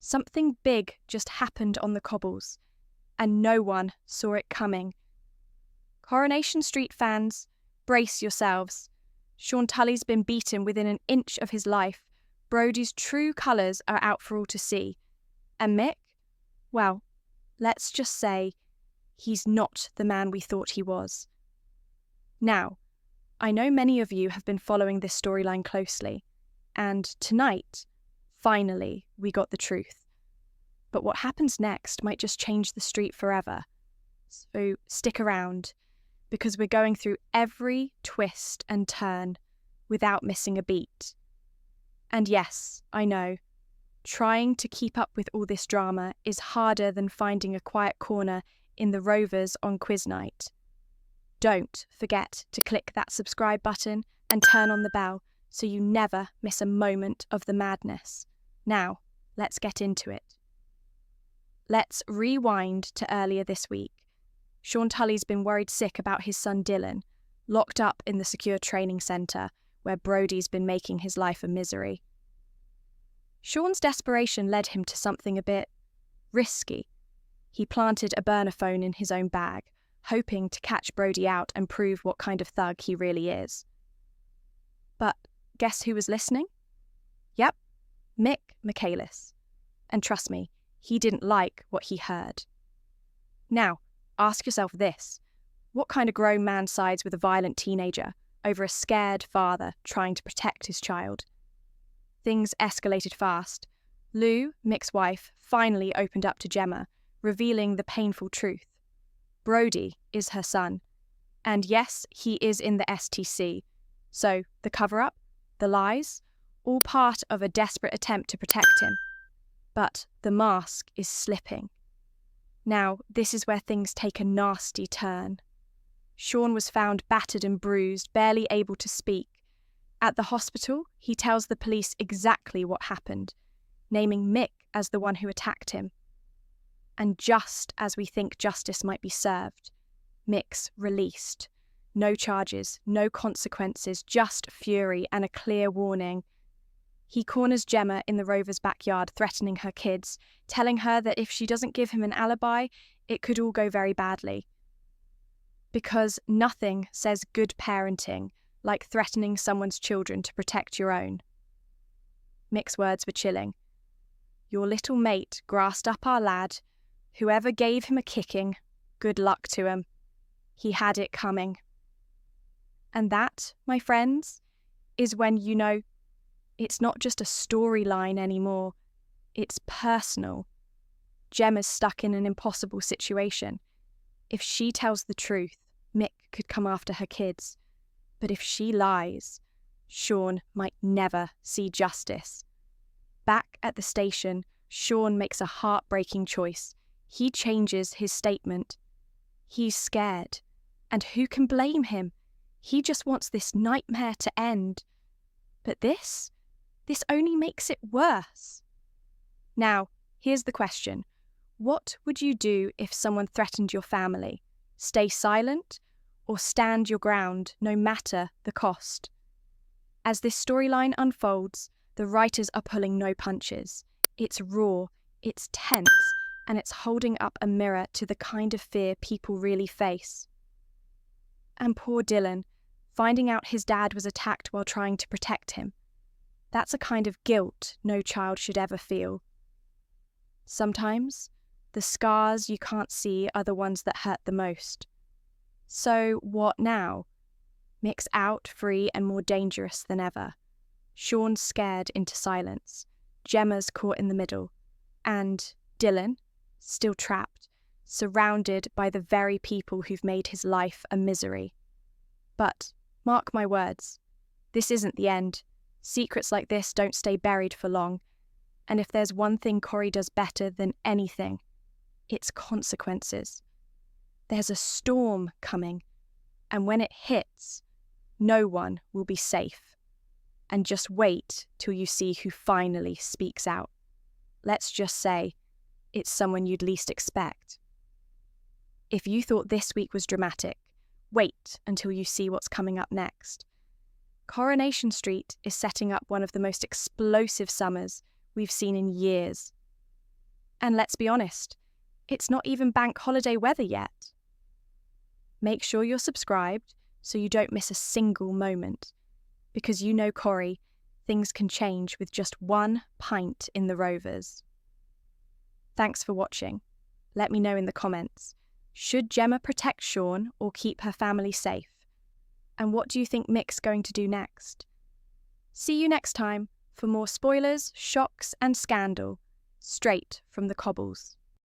Something big just happened on the cobbles, and no one saw it coming. Coronation Street fans, brace yourselves. Sean Tully's been beaten within an inch of his life. Brody's true colours are out for all to see. And Mick? Well, let's just say he's not the man we thought he was. Now, I know many of you have been following this storyline closely, and tonight, finally, we got the truth. But what happens next might just change the street forever. So stick around, because we're going through every twist and turn without missing a beat. And yes, I know, trying to keep up with all this drama is harder than finding a quiet corner in the Rovers on quiz night. Don't forget to click that subscribe button and turn on the bell so you never miss a moment of the madness. Now, let's get into it. Let's rewind to earlier this week. Sean Tully's been worried sick about his son Dylan, locked up in the secure training centre where Brody's been making his life a misery. Sean's desperation led him to something a bit risky. He planted a burner phone in his own bag, hoping to catch Brody out and prove what kind of thug he really is. But guess who was listening? Yep, Mick Michaelis. And trust me, he didn't like what he heard. Now, ask yourself this. What kind of grown man sides with a violent teenager over a scared father trying to protect his child? Things escalated fast. Lou, Mick's wife, finally opened up to Gemma, revealing the painful truth. Brody is her son. And yes, he is in the STC. So, the cover-up, the lies, all part of a desperate attempt to protect him. But the mask is slipping. Now, this is where things take a nasty turn. Sean was found battered and bruised, barely able to speak. At the hospital, he tells the police exactly what happened, naming Mick as the one who attacked him. And just as we think justice might be served, Mick's released. No charges, no consequences, just fury and a clear warning. He corners Gemma in the Rover's backyard, threatening her kids, telling her that if she doesn't give him an alibi, it could all go very badly. Because nothing says good parenting like threatening someone's children to protect your own. Mick's words were chilling. Your little mate grassed up our lad. Whoever gave him a kicking, good luck to him. He had it coming. And that, my friends, is when you know it's not just a storyline anymore. It's personal. Gemma's stuck in an impossible situation. If she tells the truth, Mick could come after her kids. But if she lies, Sean might never see justice. Back at the station, Sean makes a heartbreaking choice. He changes his statement. He's scared. And who can blame him? He just wants this nightmare to end. But this only makes it worse. Now, here's the question. What would you do if someone threatened your family? Stay silent or stand your ground no matter the cost? As this storyline unfolds, the writers are pulling no punches. It's raw, it's tense, and it's holding up a mirror to the kind of fear people really face. And poor Dylan, finding out his dad was attacked while trying to protect him. That's a kind of guilt no child should ever feel. Sometimes, the scars you can't see are the ones that hurt the most. So what now? Mick's out, free and more dangerous than ever. Sean's scared into silence. Gemma's caught in the middle. And Dylan, still trapped, surrounded by the very people who've made his life a misery. But, mark my words, this isn't the end. Secrets like this don't stay buried for long. And if there's one thing Corrie does better than anything, it's consequences. There's a storm coming, and when it hits, no one will be safe. And just wait till you see who finally speaks out. Let's just say, it's someone you'd least expect. If you thought this week was dramatic, wait until you see what's coming up next. Coronation Street is setting up one of the most explosive summers we've seen in years. And let's be honest, it's not even bank holiday weather yet. Make sure you're subscribed so you don't miss a single moment. Because you know, Corrie, things can change with just 1 pint in the Rovers. Thanks for watching. Let me know in the comments. Should Gemma protect Sean or keep her family safe? And what do you think Mick's going to do next? See you next time for more spoilers, shocks and scandal, straight from the cobbles.